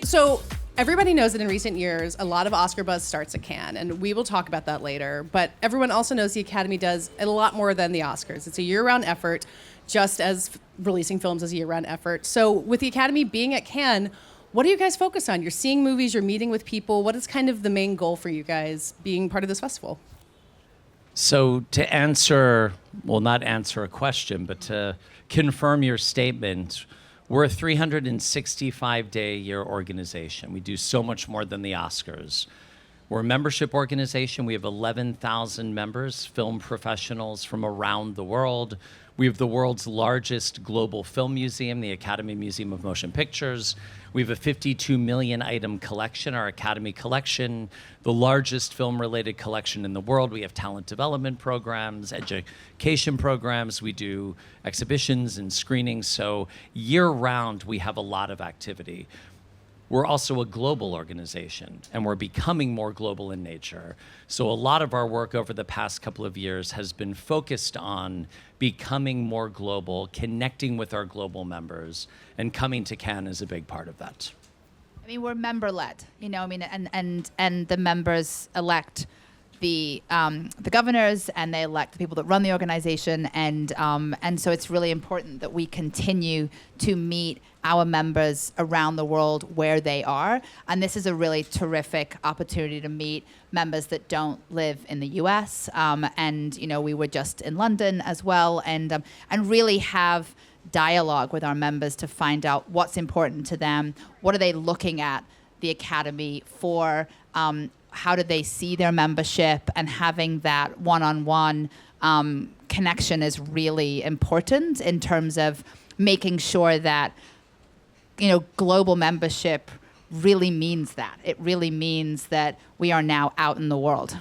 So everybody knows that in recent years, a lot of Oscar buzz starts at Cannes, and we will talk about that later. But everyone also knows the Academy does a lot more than the Oscars. It's a year-round effort, just as releasing films is a year-round effort. So with the Academy being at Cannes, what do you guys focus on? You're seeing movies, you're meeting with people. What is kind of the main goal for you guys being part of this festival? So to answer, well, not answer a question, but to confirm your statement, we're a 365-day-a-year organization. We do so much more than the Oscars. We're a membership organization. We have 11,000 members, film professionals from around the world. We have the world's largest global film museum, the Academy Museum of Motion Pictures. We have a 52 million item collection, our Academy collection, the largest film-related collection in the world. We have talent development programs, education programs. We do exhibitions and screenings. So year-round, we have a lot of activity. We're also a global organization, and we're becoming more global in nature. So a lot of our work over the past couple of years has been focused on becoming more global, connecting with our global members, and coming to Cannes is a big part of that. I mean, we're member-led, and the members elect the governors, and they elect the people that run the organization, and so it's really important that we continue to meet our members around the world where they are, and this is a really terrific opportunity to meet members that don't live in the U.S. And we were just in London as well, and really have dialogue with our members to find out what's important to them, what are they looking at the Academy for. How do they see their membership, and having that one-on-one connection is really important in terms of making sure that global membership really means that. It really means that we are now out in the world.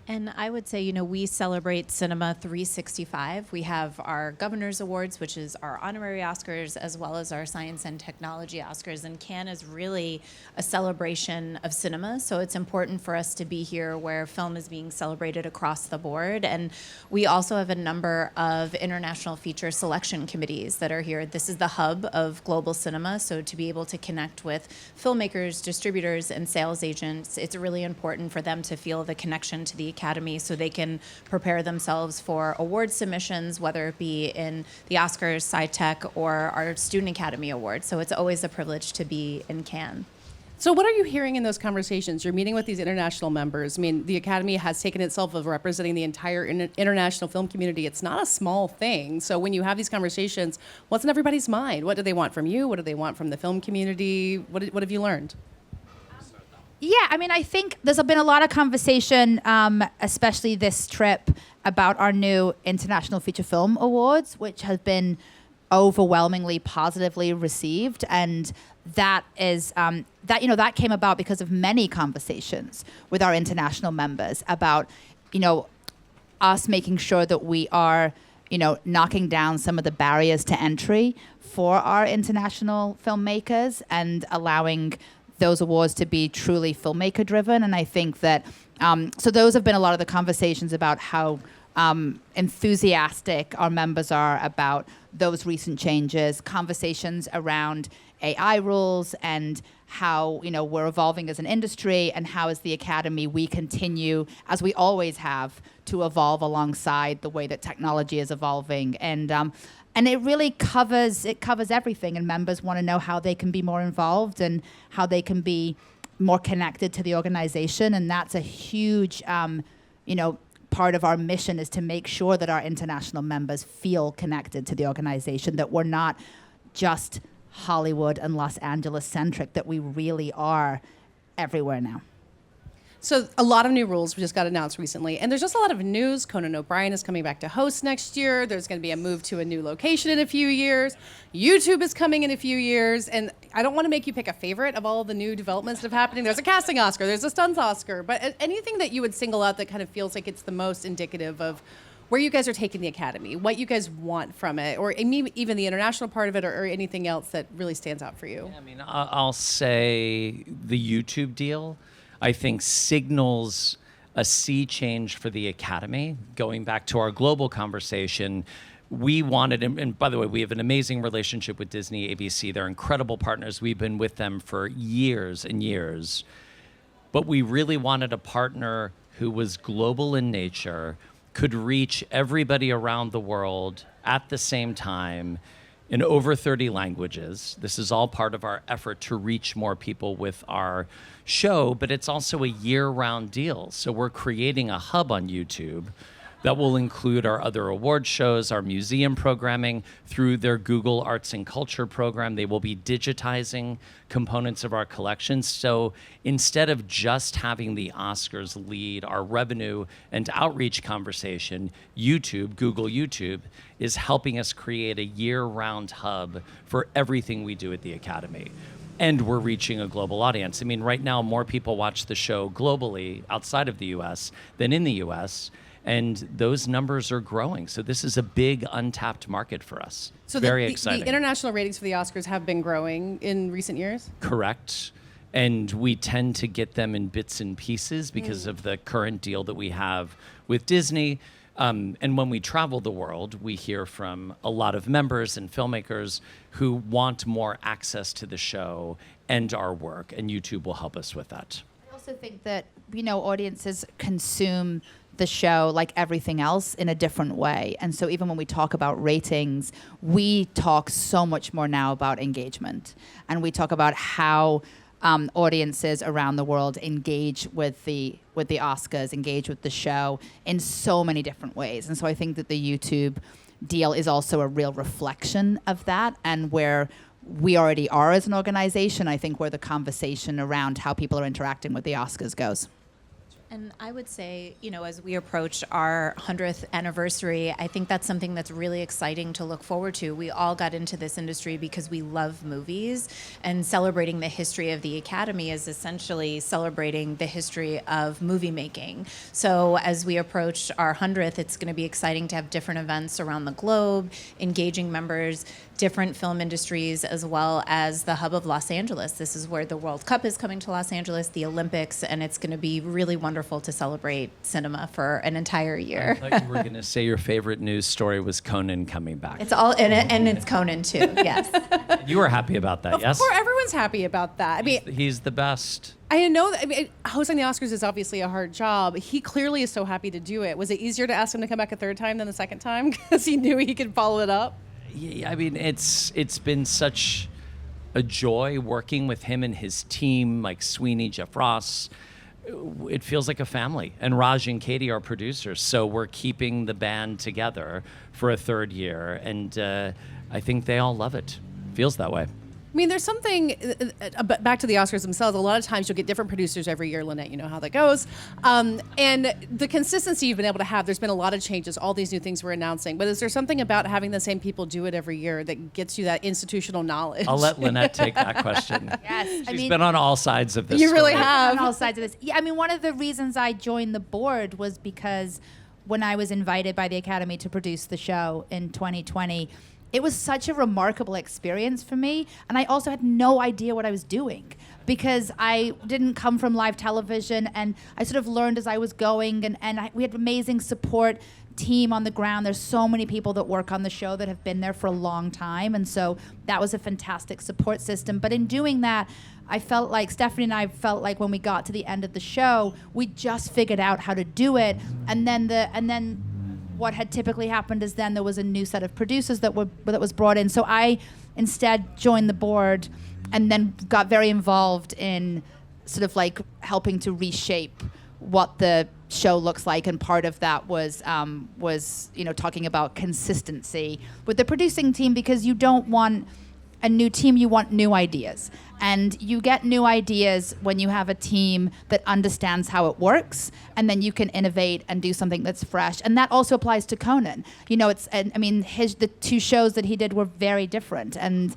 And I would say, we celebrate Cinema 365. We have our Governor's Awards, which is our honorary Oscars, as well as our Science and Technology Oscars. And Cannes is really a celebration of cinema. So it's important for us to be here where film is being celebrated across the board. And we also have a number of international feature selection committees that are here. This is the hub of global cinema. So to be able to connect with filmmakers, distributors, and sales agents, it's really important for them to feel the connection to the Academy so they can prepare themselves for award submissions, whether it be in the Oscars, SciTech, or our Student Academy Awards. So it's always a privilege to be in Cannes. So what are you hearing in those conversations? You're meeting with these international members. I mean, the Academy has taken itself of representing the entire international film community. It's not a small thing. So when you have these conversations, what's in everybody's mind? What do they want from you? What do they want from the film community? What have you learned? Yeah, I mean, I think there's been a lot of conversation, especially this trip, about our new International Feature Film Awards, which have been overwhelmingly positively received, and that is that came about because of many conversations with our international members about us making sure that we are knocking down some of the barriers to entry for our international filmmakers and allowing those awards to be truly filmmaker driven. And I think that so those have been a lot of the conversations about how enthusiastic our members are about those recent changes, conversations around AI rules, and how we're evolving as an industry, and how as the Academy we continue, as we always have, to evolve alongside the way that technology is evolving. And it really covers everything, and members want to know how they can be more involved and how they can be more connected to the organization. And that's a huge, part of our mission, is to make sure that our international members feel connected to the organization, that we're not just Hollywood and Los Angeles centric, that we really are everywhere now. So a lot of new rules just got announced recently, and there's just a lot of news. Conan O'Brien is coming back to host next year. There's going to be a move to a new location in a few years. YouTube is coming in a few years, and I don't want to make you pick a favorite of all the new developments that are happening. There's a casting Oscar, there's a stunts Oscar, but anything that you would single out that kind of feels like it's the most indicative of where you guys are taking the Academy, what you guys want from it, or maybe even the international part of it, or anything else that really stands out for you? Yeah, I mean, I'll say the YouTube deal, I think, signals a sea change for the Academy. Going back to our global conversation, we wanted, and by the way, we have an amazing relationship with Disney, ABC. They're incredible partners. We've been with them for years and years. But we really wanted a partner who was global in nature, could reach everybody around the world at the same time in over 30 languages. This is all part of our effort to reach more people with our show, but it's also a year-round deal. So we're creating a hub on YouTube that will include our other award shows, our museum programming. Through their Google Arts and Culture program, they will be digitizing components of our collections. So instead of just having the Oscars lead our revenue and outreach conversation, Google YouTube, is helping us create a year-round hub for everything we do at the Academy. And we're reaching a global audience. I mean, right now, more people watch the show globally outside of the US than in the US. And those numbers are growing. So this is a big untapped market for us. So very the exciting. The international ratings for the Oscars have been growing in recent years? Correct. And we tend to get them in bits and pieces because of the current deal that we have with Disney. And when we travel the world, we hear from a lot of members and filmmakers who want more access to the show and our work, and YouTube will help us with that. I also think that, audiences consume the show like everything else in a different way. And so even when we talk about ratings, we talk so much more now about engagement. And we talk about how audiences around the world engage with the Oscars, engage with the show in so many different ways. And so I think that the YouTube deal is also a real reflection of that, and where we already are as an organization, I think where the conversation around how people are interacting with the Oscars goes. And I would say, as we approach our 100th anniversary, I think that's something that's really exciting to look forward to. We all got into this industry because we love movies, and celebrating the history of the Academy is essentially celebrating the history of movie making. So as we approach our 100th, it's going to be exciting to have different events around the globe, engaging members, different film industries, as well as the hub of Los Angeles. This is where the World Cup is coming to Los Angeles, the Olympics, and it's going to be really wonderful to celebrate cinema for an entire year. I thought you were going to say your favorite news story was Conan coming back. It's all in it, and it's Conan too. Yes. You were happy about that, yes? Of course, everyone's happy about that. I mean, he's the best. I know that. I mean, hosting the Oscars is obviously a hard job. He clearly is so happy to do it. Was it easier to ask him to come back a third time than the second time because he knew he could follow it up? Yeah, I mean, it's been such a joy working with him and his team, Mike Sweeney, Jeff Ross. It feels like a family. And Raj and Katey are producers, so we're keeping the band together for a third year, and I think they all love it. Feels that way. I mean, there's something, back to the Oscars themselves, a lot of times you'll get different producers every year, Lynette, you know how that goes. And the consistency you've been able to have, there's been a lot of changes, all these new things we're announcing, but is there something about having the same people do it every year that gets you that institutional knowledge? I'll let Lynette take that question. Yes. She's been on all sides of this You really story. have. On all sides of this. Yeah, I mean, one of the reasons I joined the board was because when I was invited by the Academy to produce the show in 2020, it was such a remarkable experience for me. And I also had no idea what I was doing because I didn't come from live television, and I sort of learned as I was going, and we had amazing support team on the ground. There's so many people that work on the show that have been there for a long time. And so that was a fantastic support system. But in doing that, I felt like Stephanie and I felt like when we got to the end of the show, we just figured out how to do it. And then what had typically happened is then there was a new set of producers that was brought in. So I instead joined the board and then got very involved in sort of like helping to reshape what the show looks like, and part of that was talking about consistency with the producing team, because you don't want a new team, you want new ideas. And you get new ideas when you have a team that understands how it works, and then you can innovate and do something that's fresh. And that also applies to Conan. The two shows that he did were very different, and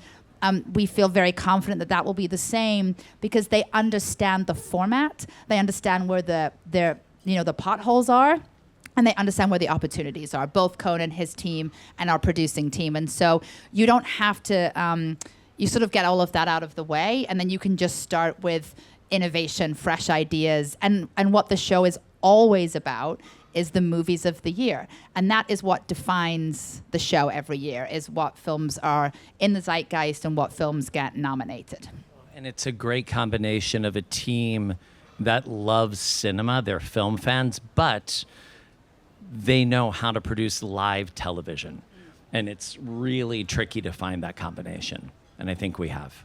we feel very confident that will be the same because they understand the format, they understand where the potholes are, and they understand where the opportunities are, both Conan, his team, and our producing team. And so you don't have to, you sort of get all of that out of the way, and then you can just start with innovation, fresh ideas. And what the show is always about is the movies of the year. And that is what defines the show every year, is what films are in the zeitgeist and what films get nominated. And it's a great combination of a team that loves cinema, they're film fans, but they know how to produce live television. And it's really tricky to find that combination. And I think we have.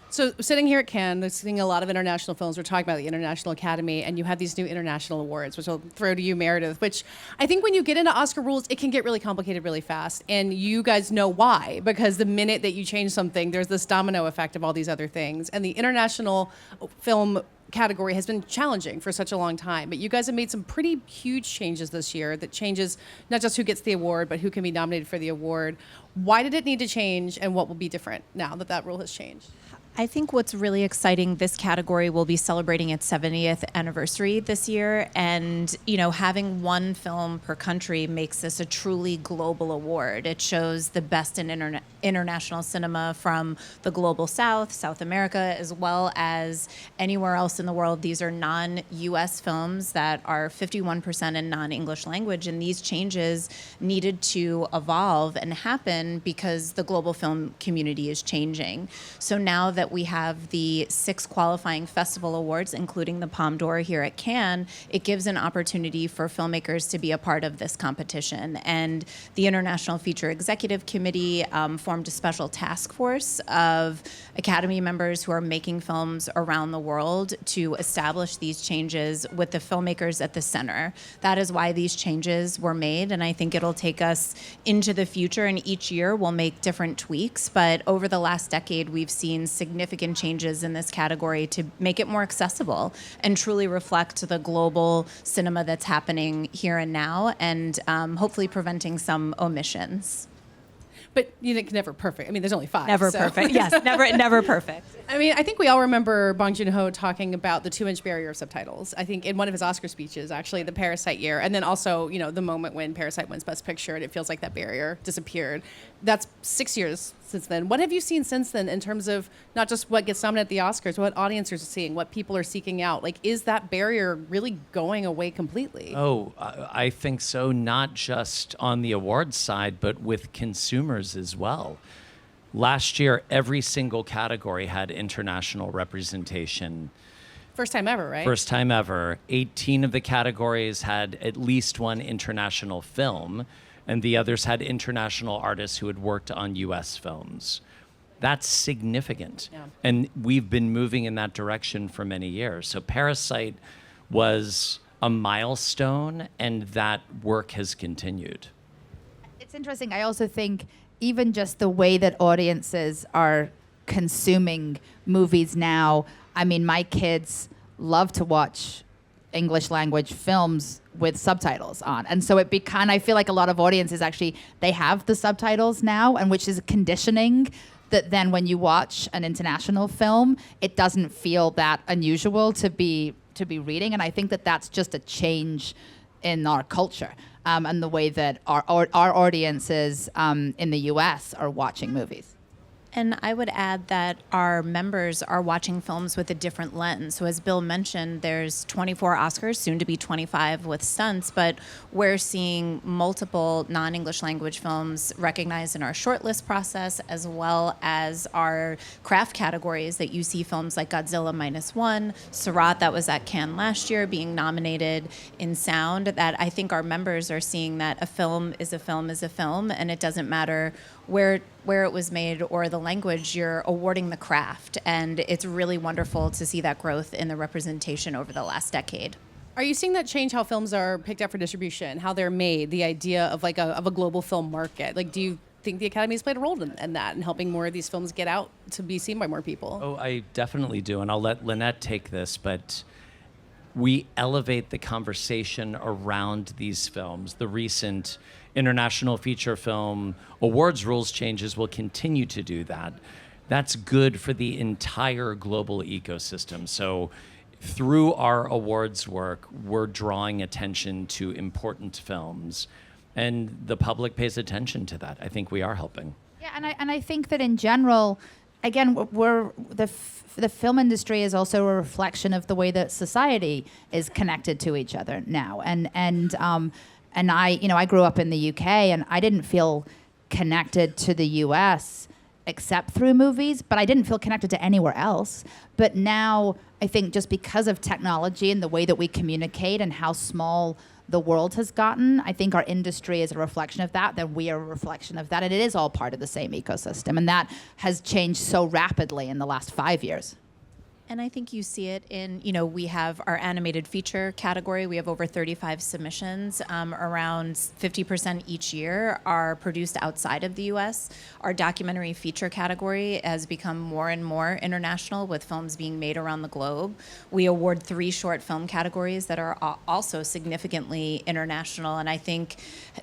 So sitting here at Cannes, they're seeing a lot of international films. We're talking about the International Academy, and you have these new international awards, which I'll throw to you, Meredith, which I think when you get into Oscar rules, it can get really complicated really fast. And you guys know why, because the minute that you change something, there's this domino effect of all these other things. And the international film category has been challenging for such a long time, but you guys have made some pretty huge changes this year that changes not just who gets the award, but who can be nominated for the award. Why did it need to change, and what will be different now that that rule has changed? I think what's really exciting, this category will be celebrating its 70th anniversary this year. And, having one film per country makes this a truly global award. It shows the best in international cinema from the global South, South America, as well as anywhere else in the world. These are non-US films that are 51% in non-English language. And these changes needed to evolve and happen because the global film community is changing. So now that we have the 6 qualifying festival awards, including the Palme d'Or here at Cannes, it gives an opportunity for filmmakers to be a part of this competition. And the International Feature Executive Committee formed a special task force of Academy members who are making films around the world to establish these changes with the filmmakers at the center. That is why these changes were made, and I think it'll take us into the future, and each year we'll make different tweaks. But over the last decade, we've seen significant changes in this category to make it more accessible and truly reflect the global cinema that's happening here and now, and hopefully preventing some omissions. But it's never perfect. I mean, there's only 5. Never so. perfect. Yes, never perfect. I mean, I think we all remember Bong Joon-ho talking about the 2-inch barrier of subtitles. I think in one of his Oscar speeches, actually, the Parasite year, and then also, the moment when Parasite wins Best Picture, and it feels like that barrier disappeared. That's 6 years since then. What have you seen since then in terms of not just what gets nominated at the Oscars, what audiences are seeing, what people are seeking out? Like, is that barrier really going away completely? Oh, I think so, not just on the awards side, but with consumers as well. Last year, every single category had international representation. First time ever, right? First time ever. 18 of the categories had at least one international film, and the others had international artists who had worked on U.S. films. That's significant. Yeah. And we've been moving in that direction for many years. So Parasite was a milestone, and that work has continued. It's interesting. I also think even just the way that audiences are consuming movies now, I mean, my kids love to watch English language films with subtitles on. And so I feel like a lot of audiences actually, they have the subtitles now, and which is conditioning that then when you watch an international film, it doesn't feel that unusual to be reading. And I think that that's just a change in our culture. And the way that our audiences in the U.S. are watching movies. And I would add that our members are watching films with a different lens. So as Bill mentioned, there's 24 Oscars, soon to be 25 with stunts, but we're seeing multiple non-English language films recognized in our shortlist process, as well as our craft categories that you see films like Godzilla -1, Surat, that was at Cannes last year, being nominated in sound, that I think our members are seeing that a film is a film is a film, and it doesn't matter where it was made or the language, you're awarding the craft. And it's really wonderful to see that growth in the representation over the last decade. Are you seeing that change how films are picked up for distribution, how they're made, the idea of like a global film market? Like, do you think the Academy has played a role in that, in helping more of these films get out to be seen by more people? Oh, I definitely do. And I'll let Lynette take this, but we elevate the conversation around these films. The recent International Feature Film Awards rules changes will continue to do that. That's good for the entire global ecosystem. So through our awards work, we're drawing attention to important films, and the public pays attention to that. I think we are helping. Yeah, and I think that in general, again, the film industry is also a reflection of the way that society is connected to each other now. And I grew up in the UK, and I didn't feel connected to the US except through movies, but I didn't feel connected to anywhere else. But now I think just because of technology and the way that we communicate and how small the world has gotten, I think our industry is a reflection of that, that we are a reflection of that, and it is all part of the same ecosystem. And that has changed so rapidly in the last 5 years. And I think you see it in, we have our animated feature category. We have over 35 submissions. Around 50% each year are produced outside of the U.S. Our documentary feature category has become more and more international, with films being made around the globe. We award 3 short film categories that are also significantly international. And I think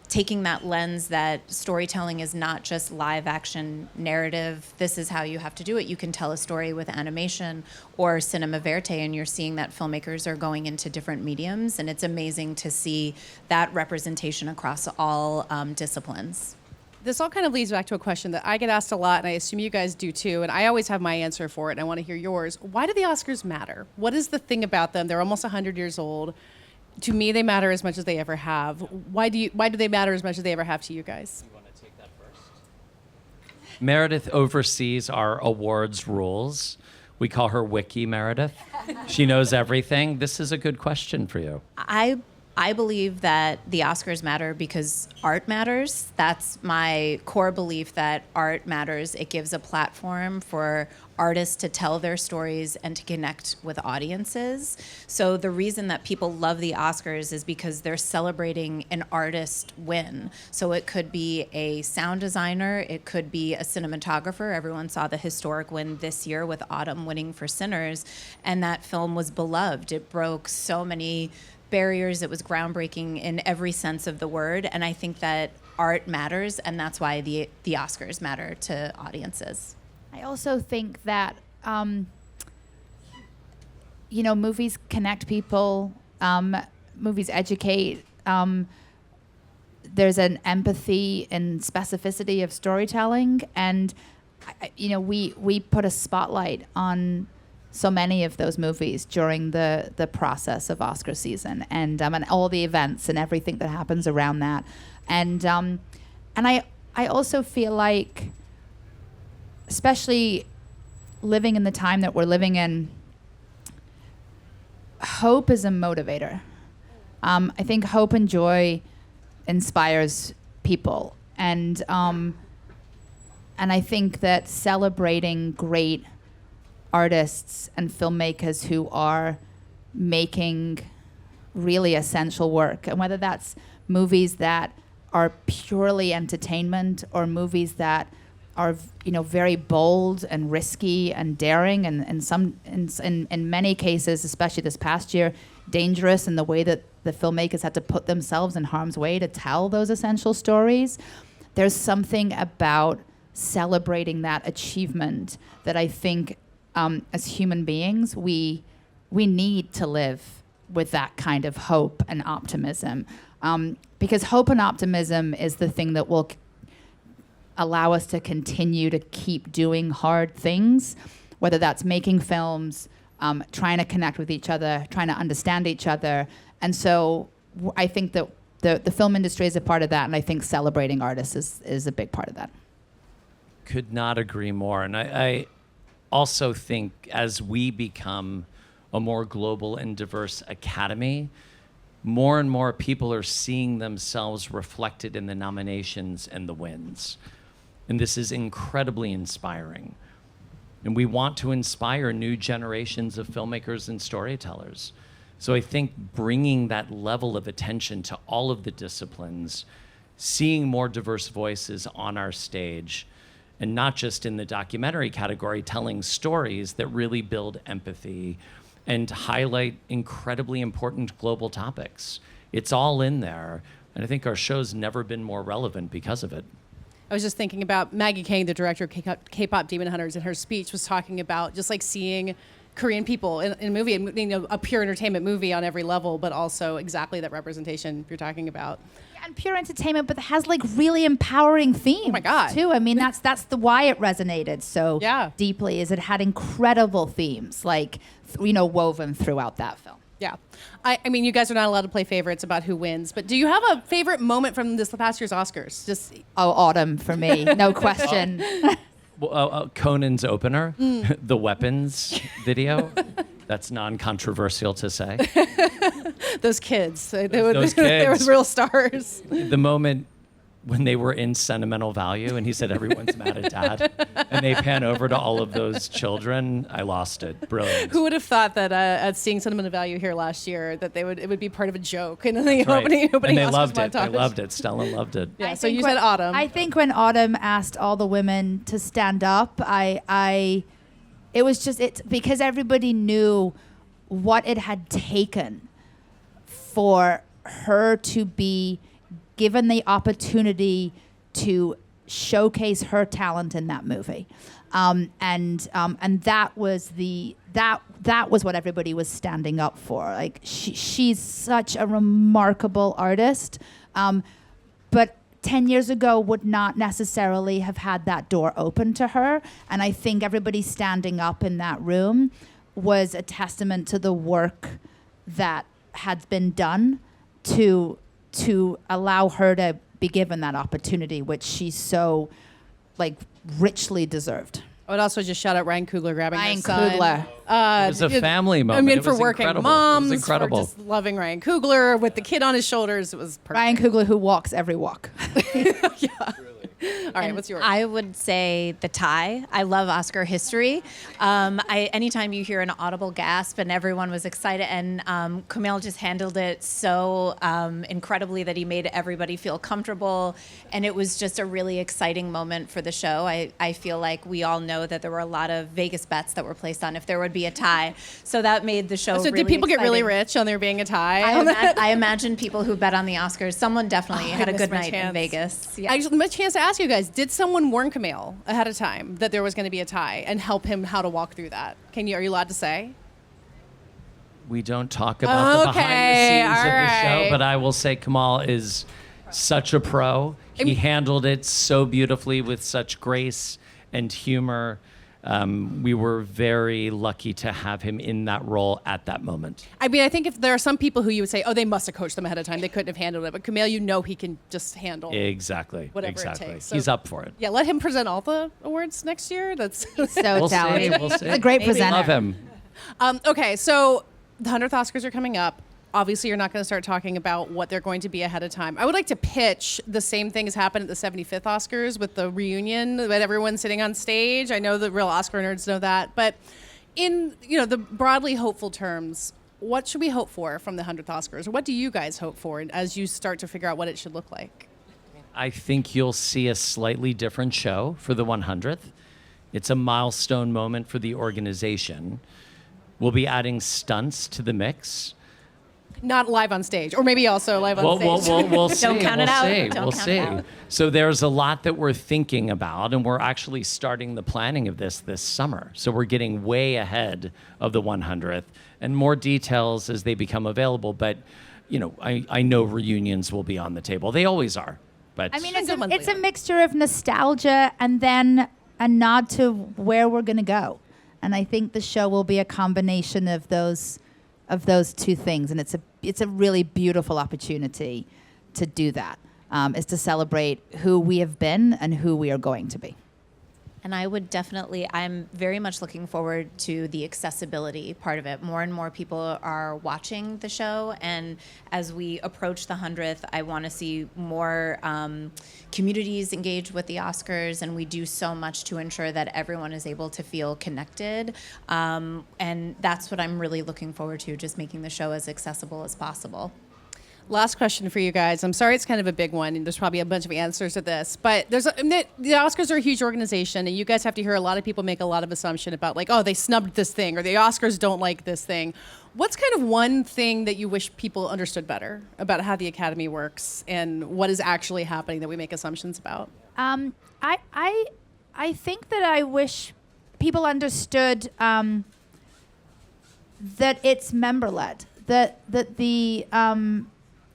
taking that lens that storytelling is not just live action narrative, this is how you have to do it. You can tell a story with animation or cinema verite, and you're seeing that filmmakers are going into different mediums, and it's amazing to see that representation across all disciplines. This all kind of leads back to a question that I get asked a lot, and I assume you guys do too, and I always have my answer for it, and I want to hear yours. Why do the Oscars matter? What is the thing about them? They're almost 100 years old. To me, they matter as much as they ever have. Why do they matter as much as they ever have to you guys? You want to take that first? Meredith oversees our awards rules. We call her Wiki Meredith. She knows everything. This is a good question for you. I believe that the Oscars matter because art matters. That's my core belief, that art matters. It gives a platform for artists to tell their stories and to connect with audiences. So the reason that people love the Oscars is because they're celebrating an artist win. So it could be a sound designer, it could be a cinematographer. Everyone saw the historic win this year with Autumn winning for Sinners, and that film was beloved. It broke so many barriers. It was groundbreaking in every sense of the word, and I think that art matters, and that's why the Oscars matter to audiences. I also think that movies connect people, movies educate. There's an empathy and specificity of storytelling, and we put a spotlight on so many of those movies during the process of Oscar season, and all the events and everything that happens around that, and I also feel like, especially living in the time that we're living in, hope is a motivator. I think hope and joy inspires people, and I think that celebrating great artists and filmmakers who are making really essential work, and whether that's movies that are purely entertainment or movies that are very bold and risky and daring, and in many cases, especially this past year, dangerous in the way that the filmmakers had to put themselves in harm's way to tell those essential stories. There's something about celebrating that achievement that I think as human beings we need to live with that kind of hope and optimism, because hope and optimism is the thing that will allow us to continue to keep doing hard things, whether that's making films, trying to connect with each other, trying to understand each other. And so I think that the film industry is a part of that, and I think celebrating artists is a big part of that. Could not agree more. And I also think as we become a more global and diverse academy, more and more people are seeing themselves reflected in the nominations and the wins. And this is incredibly inspiring. And we want to inspire new generations of filmmakers and storytellers. So I think bringing that level of attention to all of the disciplines, seeing more diverse voices on our stage, and not just in the documentary category, telling stories that really build empathy and highlight incredibly important global topics. It's all in there, and I think our show's never been more relevant because of it. I was just thinking about Maggie Kang, the director of K-pop Demon Hunters, in her speech was talking about just like seeing Korean people in a movie, and a pure entertainment movie on every level, but also exactly that representation you're talking about. And pure entertainment, but that has like really empowering themes. Oh my God. Too. I mean, that's why it resonated so Yeah. deeply. Is it had incredible themes, like woven throughout that film. Yeah. I mean, you guys are not allowed to play favorites about who wins, but do you have a favorite moment from this past year's Oscars? Just Autumn for me, no question. Conan's opener, the weapons video. That's non-controversial to say. those kids. They Those they were kids. real stars. The moment when they were in Sentimental Value and he said everyone's mad at dad, and they pan over to all of those children, I lost it. Brilliant. Who would have thought that at seeing Sentimental Value here last year that it would be part of a joke in the Right. opening And they Oscars loved it. They montage? loved it. Stella loved it. Yeah. I So think you when- said Autumn. I think when Autumn asked all the women to stand up, it was just because everybody knew what it had taken for her to be given the opportunity to showcase her talent in that movie, and that was that was what everybody was standing up for. Like she's such a remarkable artist, but 10 years ago would not necessarily have had that door open to her. And I think everybody standing up in that room was a testament to the work that had been done to allow her to be given that opportunity, which she so richly deserved. I would also just shout out Ryan Coogler grabbing Ryan his son. Coogler. It was a family moment. I mean, It for was working incredible. moms, It was incredible. for just loving Ryan Coogler with the kid on his shoulders. It was perfect. Ryan Coogler, who walks every walk. All right, what's yours? I would say the tie. I love Oscar history. Anytime you hear an audible gasp, and everyone was excited, and Kumail just handled it so incredibly that he made everybody feel comfortable, and it was just a really exciting moment for the show. I feel like we all know that there were a lot of Vegas bets that were placed on if there would be a tie, so that made the show. So really did people get really exciting. rich on there being a tie? I imagine people who bet on the Oscars. Someone definitely had a missed good my night chance. in Vegas. Yeah. I just my chance to ask you guys: did someone warn Kumail ahead of time that there was going to be a tie and help him how to walk through that? Are you allowed to say? We don't talk about the behind the Okay, scenes of the all show, but right. I will say Kamal is such a pro. He handled it so beautifully with such grace and humor. We were very lucky to have him in that role at that moment. I mean, I think if there are some people who you would say, oh, they must have coached them ahead of time. They couldn't have handled it. But Kumail, he can just handle Exactly. whatever exactly. it takes. So, He's up for it. Yeah, let him present all the awards next year. That's So We'll see. talented. We'll see. He's a great We presenter. love him. okay. So the 100th Oscars are coming up. Obviously, you're not going to start talking about what they're going to be ahead of time. I would like to pitch the same thing as happened at the 75th Oscars with the reunion, with everyone sitting on stage. I know the real Oscar nerds know that, but in the broadly hopeful terms, what should we hope for from the 100th Oscars? Or what do you guys hope for as you start to figure out what it should look like? I think you'll see a slightly different show for the 100th. It's a milestone moment for the organization. We'll be adding stunts to the mix. Not live on stage, or maybe also live on stage. We'll see. Don't count it we'll out. See. Don't we'll count see. it out. So there's a lot that we're thinking about, and we're actually starting the planning of this summer. So we're getting way ahead of the 100th, and more details as they become available. But, I know reunions will be on the table. They always are. But I mean, Good monthly it's a one. mixture of nostalgia and then a nod to where we're going to go. And I think the show will be a combination of those two things. And it's a really beautiful opportunity to do that, is to celebrate who we have been and who we are going to be. And I'm very much looking forward to the accessibility part of it. More and more people are watching the show. And as we approach the 100th, I want to see more communities engage with the Oscars. And we do so much to ensure that everyone is able to feel connected. And that's what I'm really looking forward to, just making the show as accessible as possible. Last question for you guys. I'm sorry it's kind of a big one, and there's probably a bunch of answers to this, but the Oscars are a huge organization, and you guys have to hear a lot of people make a lot of assumption about they snubbed this thing, or the Oscars don't like this thing. What's kind of one thing that you wish people understood better about how the Academy works and what is actually happening that we make assumptions about? I think that I wish people understood that it's member-led, that the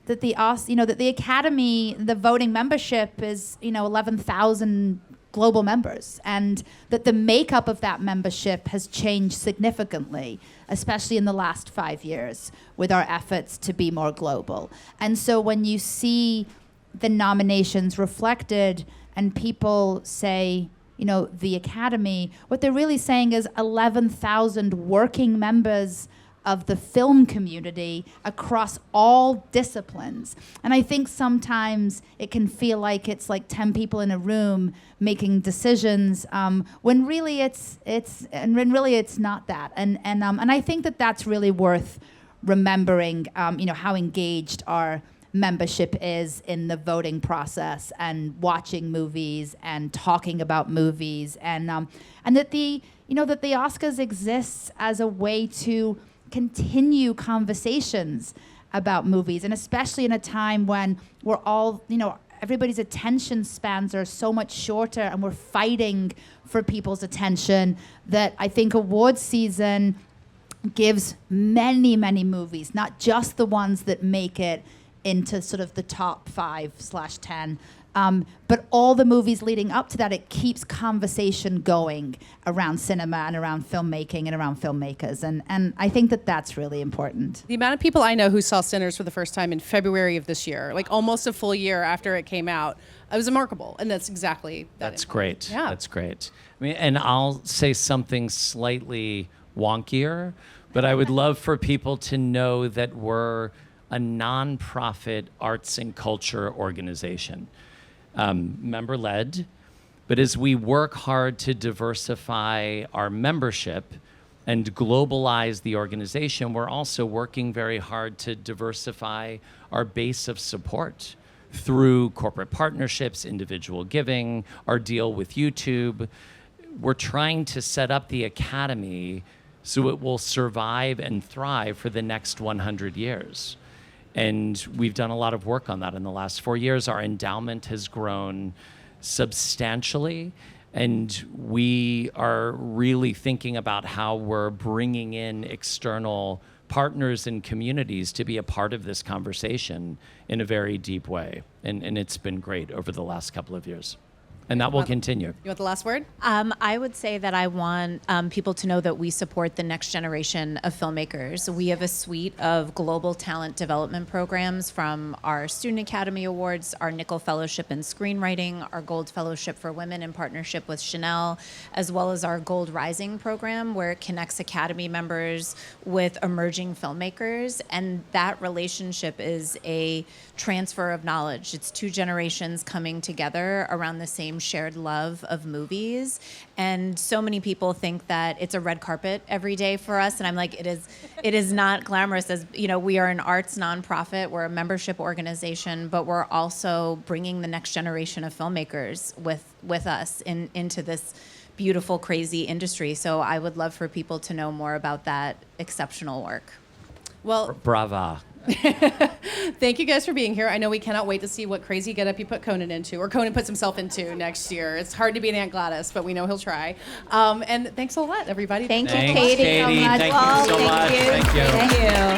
Academy, the voting membership is 11,000 global members, and that the makeup of that membership has changed significantly, especially in the last 5 years with our efforts to be more global. And so when you see the nominations reflected and people say, the Academy, what they're really saying is 11,000 working members of the film community across all disciplines. And I think sometimes it can feel like it's like 10 people in a room making decisions, when really it's not that. And I think that that's really worth remembering, how engaged our membership is in the voting process and watching movies and talking about movies, and that the Oscars exists as a way to continue conversations about movies, and especially in a time when we're all, everybody's attention spans are so much shorter and we're fighting for people's attention, that I think awards season gives many, many movies, not just the ones that make it into sort of the top 5/10, but all the movies leading up to that. It keeps conversation going around cinema and around filmmaking and around filmmakers, and I think that that's really important. The amount of people I know who saw Sinners for the first time in February of this year, like almost a full year after it came out, it was remarkable, and that's exactly that. That's great. Yeah, that's great. I mean, and I'll say something slightly wonkier, but I would love for people to know that we're a nonprofit arts and culture organization, member-led. But as we work hard to diversify our membership and globalize the organization, we're also working very hard to diversify our base of support through corporate partnerships, individual giving, our deal with YouTube. We're trying to set up the Academy so it will survive and thrive for the next 100 years. And we've done a lot of work on that in the last 4 years. Our endowment has grown substantially, and we are really thinking about how we're bringing in external partners and communities to be a part of this conversation in a very deep way. And it's been great over the last couple of years. And that will continue. You want the last word? I would say that I want people to know that we support the next generation of filmmakers. We have a suite of global talent development programs, from our Student Academy Awards, our Nickel Fellowship in Screenwriting, our Gold Fellowship for Women in partnership with Chanel, as well as our Gold Rising program, where it connects Academy members with emerging filmmakers. And that relationship is a transfer of knowledge. It's two generations coming together around the same shared love of movies. And so many people think that it's a red carpet every day for us, and I'm like, it is not glamorous. As we are an arts nonprofit, we're a membership organization, but we're also bringing the next generation of filmmakers with us into this beautiful, crazy industry. So I would love for people to know more about that exceptional work. Well, Brava. Thank you guys for being here. I know we cannot wait to see what crazy getup you put Conan into, or Conan puts himself into next year. It's hard to beat Aunt Gladys, but we know he'll try. And thanks a lot, everybody. Thank you, Thanks, Katey, so Katey. much. Thank you so much. Thank you. Thank you. Thank you.